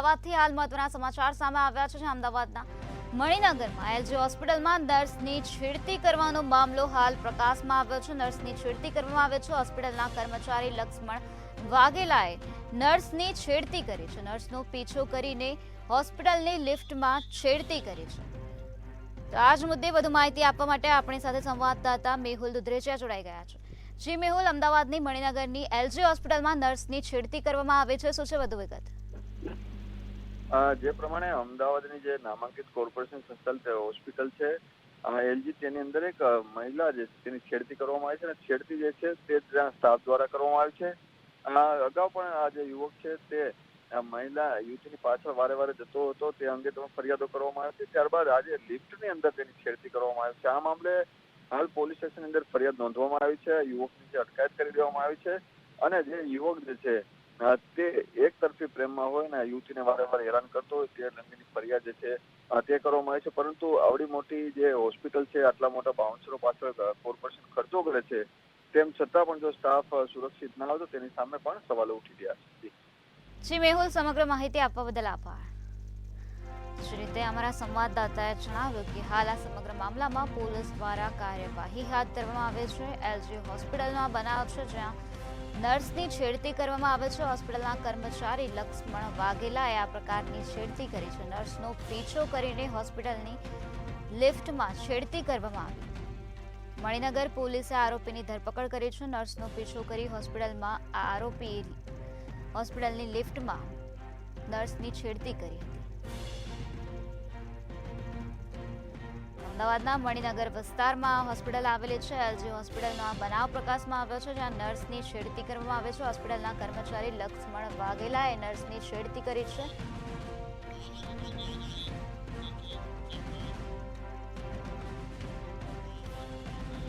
અમદાવાદથી હાલ મહત્વના સમાચાર સામે આવ્યા છે. અમદાવાદના મણિનગરમાં એલજી હોસ્પિટલમાં નર્સની છેડતી કરવાનો મામલો હાલ પ્રકાશમાં આવ્યો છે. નર્સની છેડતી કરવામાં આવે છે. હોસ્પિટલના કર્મચારી લક્ષ્મણ વાઘેલાએ નર્સની છેડતી કરી છે. નર્સનો પીછો કરીને હોસ્પિટલની લિફ્ટમાં છેડતી કરી છે. તો આ જ મુદ્દે વધુ માહિતી આપવા માટે આપણી સાથે સંવાદદાતા મેહુલ દુધરેચિયા જોડાઈ ગયા છે. જી મેહુલ, અમદાવાદની મણિનગરની એલજી હોસ્પિટલમાં નર્સની છેડતી કરવામાં આવે છે, શું છે વધુ વિગત? જે પ્રમાણે અમદાવાદની જે નામાંકિત કોર્પોરેશન સંચાલિત હોસ્પિટલ છે એલજી, તેની અંદર એક મહિલા જે તેની છેડતી કરવામાં આવી છે અને છેડતી જે છે તે ત્યાં સ્ટાફ દ્વારા કરવામાં આવી છે. અગાઉ પણ આ જે યુવક છે તે મહિલા યુવતીની પાછળ વારે વારે જતો હતો, તે અંગે તમે ફરિયાદો કરવામાં આવી છે. ત્યારબાદ આજે લિફ્ટની અંદર તેની છેડતી કરવામાં આવી છે. આ મામલે હાલ પોલીસ સ્ટેશનની અંદર ફરિયાદ નોંધવામાં આવી છે. યુવકની જે અટકાયત કરી દેવામાં આવી છે અને જે યુવક જે છે તે એક તરફી પ્રેમમાં હોય ને યુવતીને વારે વારે હેરાન કરતો હોય તે અંગેની ફરિયાદ જે છે તે કરવામાં આવી છે. પરંતુ આવડી મોટી જે હોસ્પિટલ છે, આટલા મોટા બાઉન્સરો પાછળ કોર્પોરેશન ખર્ચો કરે છે, તેમ છતાં પણ જો સ્ટાફ સુરક્ષિત ના હોય તો તેની સામે પણ સવાલો ઉઠી રહ્યા છે. જી મેહુલ, સમગ્ર માહિતી આપવા બદલ આભાર. જે રીતે અમારા સંવાદદાતાએ જણાવ્યું કે હાલ આ સમગ્ર મામલામાં પોલીસ દ્વારા કાર્યવાહી હાથ ધરવામાં આવે છે. એલજી હોસ્પિટલમાં બનાવ છે જ્યાં નર્સની છેડતી કરવામાં આવે છે. હોસ્પિટલના કર્મચારી લક્ષ્મણ વાઘેલાએ આ પ્રકારની છેડતી કરી છે. નર્સનો પીછો કરીને હોસ્પિટલની લિફ્ટમાં છેડતી કરવામાં આવી. મણિનગર પોલીસે આરોપીની ધરપકડ કરી છે. નર્સનો પીછો કરી હોસ્પિટલમાં આ આરોપી હોસ્પિટલની લિફ્ટમાં નર્સની છેડતી કરી હતી. અમદાવાદના મણિનગર વિસ્તારમાં હોસ્પિટલ આવેલી છે. એલજી હોસ્પિટલનો આ બનાવ પ્રકાશમાં આવ્યો છે જ્યાં નર્સની છેડતી કરવામાં આવે છે. હોસ્પિટલના કર્મચારી લક્ષ્મણ વાઘેલાએ નર્સની છેડતી કરી છે.